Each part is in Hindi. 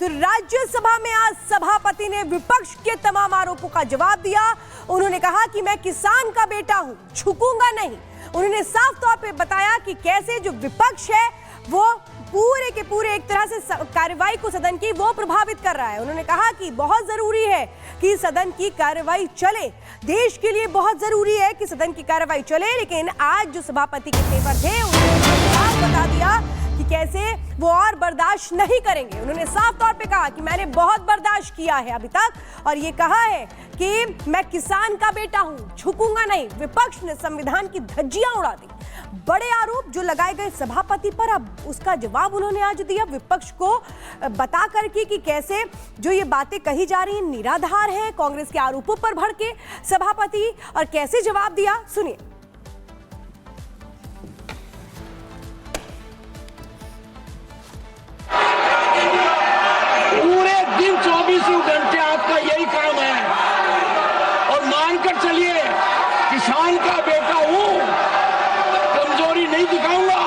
तो राज्यसभा में आज सभापति ने विपक्ष के तमाम आरोपों का जवाब दिया। उन्होंने कहा कि मैं किसान का बेटा हूं, झुकूंगा नहीं। उन्होंने साफ तौर पे बताया कि कैसे जो विपक्ष है वो पूरे के पूरे एक तरह से कार्रवाई को सदन की वो प्रभावित कर रहा है। उन्होंने कहा कि बहुत जरूरी है कि सदन की कार्रवाई चले, देश के लिए बहुत जरूरी है कि सदन की कार्रवाई चले। लेकिन आज जो सभापति के पेपर थे उन्होंने बता दिया कि कैसे वो और बर्दाश्त नहीं करेंगे। उन्होंने साफ तौर पे कहा कि मैंने बहुत बर्दाश्त किया है अभी तक, और ये कहा है कि मैं किसान का बेटा हूं, झुकूंगा नहीं। विपक्ष ने संविधान की धज्जियां उड़ा दी। बड़े आरोप जो लगाए गए सभापति पर, अब उसका जवाब उन्होंने आज दिया विपक्ष को बता करके कि कैसे जो ये बातें कही जा रही हैं निराधार है। कांग्रेस के आरोपों पर भड़के सभापति और कैसे जवाब दिया, सुनिए। पूरे दिन 24 घंटे आपका यही काम है, और मानकर चलिए किसान का बेटा हूं, कमजोरी नहीं दिखाऊंगा,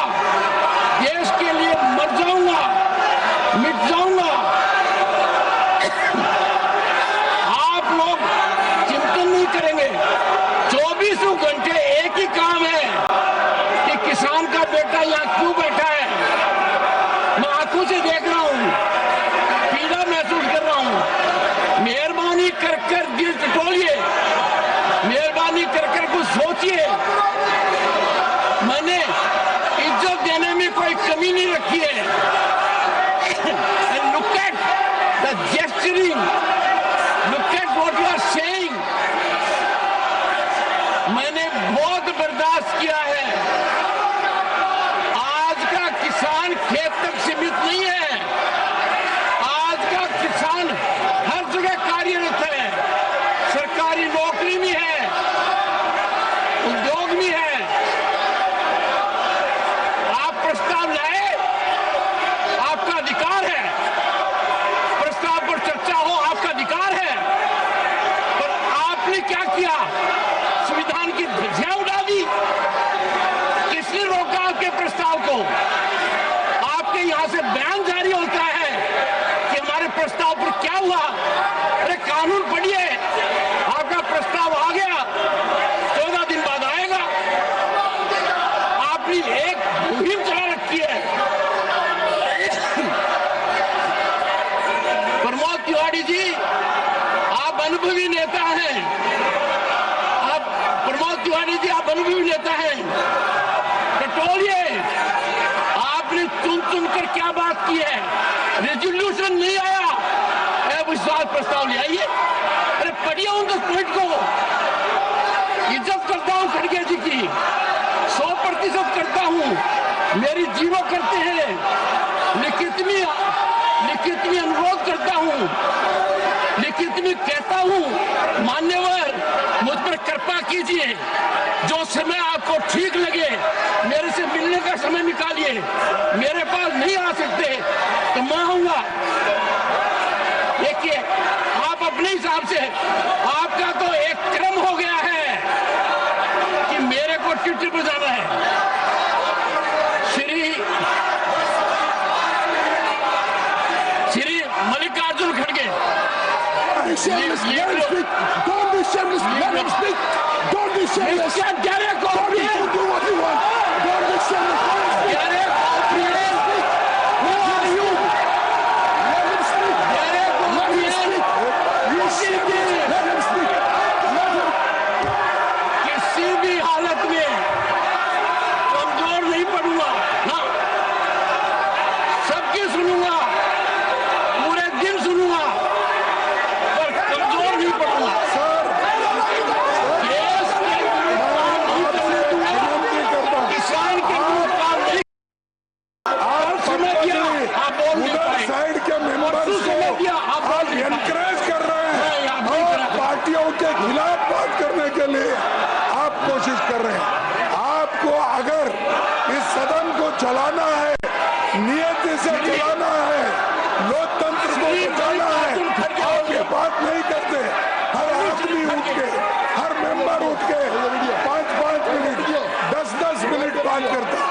देश के लिए मर जाऊंगा, मिट जाऊंगा। आप लोग चिंतन नहीं करेंगे। 24 घंटे एक ही काम है कि किसान का बेटा यहाँ क्यों बैठा है। मैं आंखों से देख रहा हूं, पीड़ा महसूस कर रहा हूं। मेहरबानी कर कर दिल टटोलिए, मेहरबानी कर कर कुछ सोचिए। मैंने इज्जत देने में कोई कमी नहीं रखी है। And look at the gesturing, look at what you are saying. मैंने बहुत बर्दाश्त किया है। आज का किसान खेत तक सीमित नहीं है। आज का किसान हर जगह कार्यरत है, सरकारी नौकरी में है, उद्योग में है। आप प्रस्ताव लाए, आपका अधिकार है, प्रस्ताव पर चर्चा हो आपका अधिकार है, पर आपने क्या किया? संविधान की धज्जियां उड़ा दी। किसने रोका आपके प्रस्ताव को? आपके यहां से बयान जारी होता है कि हमारे प्रस्ताव पर क्या हुआ। अरे कानून पढ़िए, आपका प्रस्ताव आ गया, 14 दिन बाद आएगा। आपने एक मुहिम चला रखी है। प्रमोद तिवारी जी, आप अनुभवी नेता हैं। प्रमोद तिवारी जी, आप अनुभवी नेता हैं। टटोलिए, आपने चुन चुन कर क्या बात की है? रेजोल्यूशन नहीं आया, अविश्वास प्रस्ताव ले आइए। अरे पढ़िए उन 10 पॉइंट को। इज्जत करता हूं खड़गे जी की, 100% करता हूं। मेरी जीरो करते हैं, लिखित में अनुरोध करता हूं, लिखित में कहता हूं मान्यवर मुझ पर कृपा कीजिए। जो समय आपको ठीक लगे मेरे से मिलने का समय निकालिए। मेरे पास नहीं आ सकते तो मैं आऊंगा। देखिए, आप अपने हिसाब से, आपका तो एक क्रम हो गया है कि मेरे को चिट्ठी पर जाना है। श्री मल्लिकार्जुन खड़गे, Don't be shameless. Let him speak. Don't be shameless. Do what you want. Don't be shameless. Who are you? Let him speak. Let him speak. You speak. Let him speak. Let him. किसी भी हालत में कमजोर नहीं पड़ूंगा ना, सबकी सुनूंगा, पूरे दिन सुनूंगा, पर कमजोर नहीं पड़ूंगा। किसान के काम नहीं। आप समय दिया, आप बोल नहीं पाए। साइड के मेंबर्स को आप एनकरेज कर रहे हैं और पार्टियों के खिलाफ बात करने के लिए आप कोशिश कर रहे हैं। आपको अगर इस सदन को चलाना है, नियति से चलाना है, लोकतंत्र को बचाना है, आप ये बात नहीं करते। हर आदमी उठ के, हर मेंबर उठ के 5-5 मिनट, 10-10 मिनट बात करता है।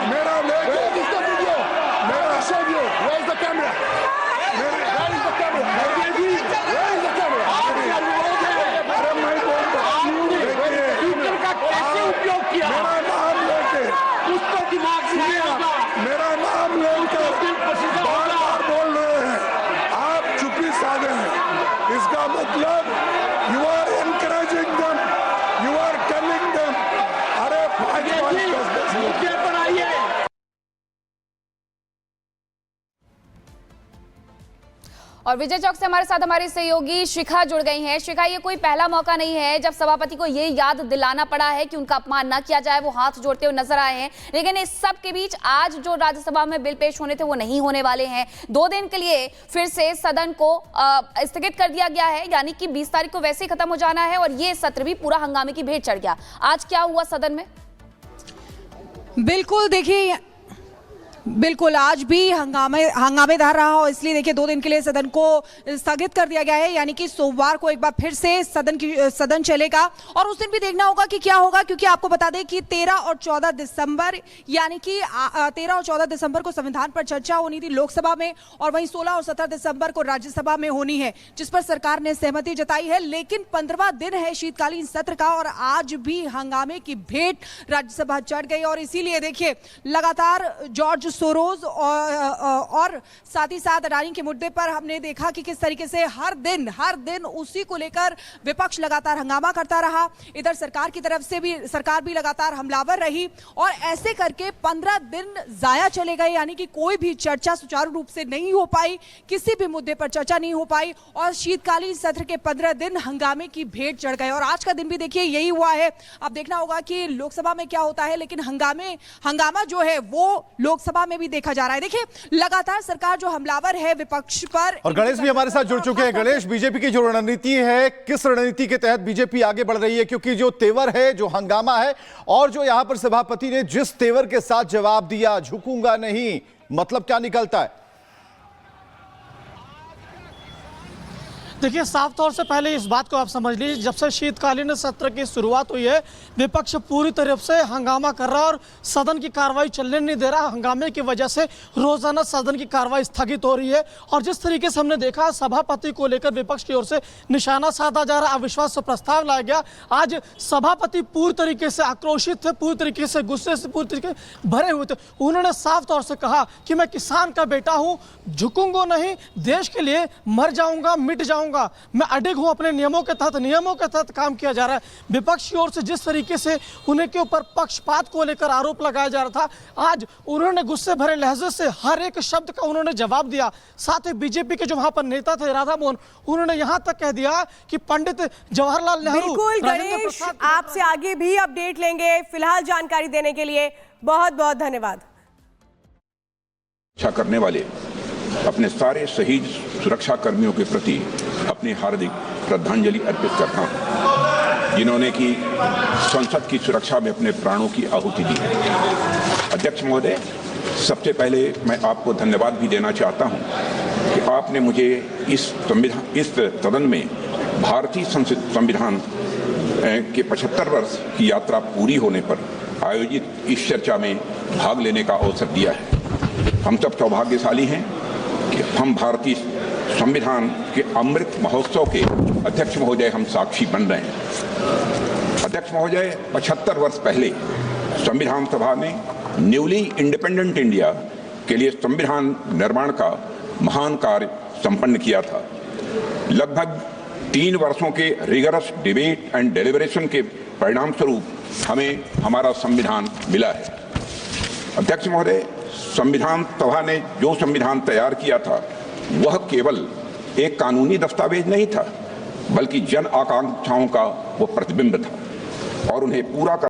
मेरा लेके, मेरा और विजय चौक से हमारे साथ हमारी सहयोगी शिखा जुड़ गई हैं। शिखा, ये कोई पहला मौका नहीं है जब सभापति को ये याद दिलाना पड़ा है कि उनका अपमान न किया जाए। वो हाथ जोड़ते हुए नजर आए हैं, लेकिन इस सब के बीच आज जो राज्यसभा में बिल पेश होने थे वो नहीं होने वाले हैं। 2 दिन के लिए फिर से सदन को स्थगित कर दिया गया है, यानी कि 20 तारीख को वैसे ही खत्म हो जाना है और ये सत्र भी पूरा हंगामे की भेंट चढ़ गया। आज क्या हुआ सदन में? बिल्कुल, देखिए बिल्कुल आज भी हंगामेदार रहा और इसलिए देखिए 2 दिन के लिए सदन को स्थगित कर दिया गया है, यानी कि सोमवार को एक बार फिर से सदन चलेगा और उस दिन भी देखना होगा कि क्या होगा, क्योंकि आपको बता दें कि 13 और 14 दिसंबर यानी कि 13 और 14 दिसंबर को संविधान पर चर्चा होनी थी लोकसभा में और वहीं 16 और 17 दिसंबर को राज्यसभा में होनी है, जिस पर सरकार ने सहमति जताई है। लेकिन 15वां दिन है शीतकालीन सत्र का और आज भी हंगामे की भेंट राज्यसभा चढ़ गई और इसीलिए देखिए लगातार जॉर्ज सोरोज और साथ ही साथ अडानी के मुद्दे पर हमने देखा कि किस तरीके से हर दिन उसी को लेकर विपक्ष लगातार हंगामा करता रहा। इधर सरकार की तरफ से भी सरकार भी लगातार हमलावर रही और ऐसे करके 15 दिन जाया चले गए, यानी कि कोई भी चर्चा सुचारू रूप से नहीं हो पाई, किसी भी मुद्दे पर चर्चा नहीं हो पाई और शीतकालीन सत्र के 15 दिन हंगामे की भेंट चढ़ गए। और आज का दिन भी देखिए यही हुआ है। अब देखना होगा कि लोकसभा में क्या होता है, लेकिन हंगामा जो है वो लोकसभा में भी देखा जा रहा है। देखिए लगातार सरकार जो हमलावर है विपक्ष पर। और गणेश भी हमारे साथ जुड़ चुके हैं। गणेश, बीजेपी की जो रणनीति है, किस रणनीति के तहत बीजेपी आगे बढ़ रही है? क्योंकि जो तेवर है, जो हंगामा है और जो यहां पर सभापति ने जिस तेवर के साथ जवाब दिया, झुकूंगा नहीं, मतलब क्या निकलता है? देखिए, साफ तौर से पहले इस बात को आप समझ लीजिए, जब से शीतकालीन सत्र की शुरुआत हुई है विपक्ष पूरी तरफ से हंगामा कर रहा है और सदन की कार्रवाई चलने नहीं दे रहा। हंगामे की वजह से रोजाना सदन की कार्रवाई स्थगित हो रही है और जिस तरीके से हमने देखा सभापति को लेकर विपक्ष की ओर से निशाना साधा जा रहा, अविश्वास प्रस्ताव लाया गया। आज सभापति पूरी तरीके से आक्रोशित थे, पूरी तरीके से गुस्से से पूरी तरीके भरे हुए थे। उन्होंने साफ तौर से कहा कि मैं किसान का बेटा हूं, झुकूंगा नहीं, देश के लिए मर जाऊंगा, मिट जाऊंगा, मैं अडिग हूं, अपने नियमों के तहत काम किया जा रहा है। विपक्ष की ओर से जिस तरीके से उन्हें के ऊपर पक्षपात को लेकर आरोप लगाया जा रहा था, आज उन्होंने गुस्से भरे लहजे से हर एक शब्द का उन्होंने जवाब दिया। साथ ही बीजेपी के जो वहां पर नेता थे राधा मोहन, उन्होंने यहां तक कह दिया कि पंडित जवाहरलाल नेहरू। बिल्कुल गणेश, आपसे आगे भी अपडेट लेंगे। फिलहाल जानकारी देने के लिए बहुत बहुत धन्यवाद। अच्छा करने वाले अपने सारे शहीद सुरक्षा कर्मियों के प्रति अपनी हार्दिक श्रद्धांजलि अर्पित करता हूं, जिन्होंने की संसद की सुरक्षा में अपने प्राणों की आहुति दी। अध्यक्ष महोदय, सबसे पहले मैं आपको धन्यवाद भी देना चाहता हूं कि आपने मुझे इस सदन में भारतीय संविधान के 75 वर्ष की यात्रा पूरी होने पर आयोजित इस चर्चा में भाग लेने का अवसर दिया है। हम सब सौभाग्यशाली हैं कि हम भारतीय संविधान के अमृत महोत्सव के अध्यक्ष महोदय हम साक्षी बन रहे हैं। अध्यक्ष महोदय, 75 वर्ष पहले संविधान सभा ने न्यूली इंडिपेंडेंट इंडिया के लिए संविधान निर्माण का महान कार्य संपन्न किया था। लगभग 3 वर्षों के रिगरस डिबेट एंड डेलिब्रेशन के परिणाम स्वरूप हमें हमारा संविधान मिला है। अध्यक्ष महोदय, संविधान सभा ने जो संविधान तैयार किया था वह केवल एक कानूनी दस्तावेज नहीं था, बल्कि जन आकांक्षाओं का वो प्रतिबिंब था और उन्हें पूरा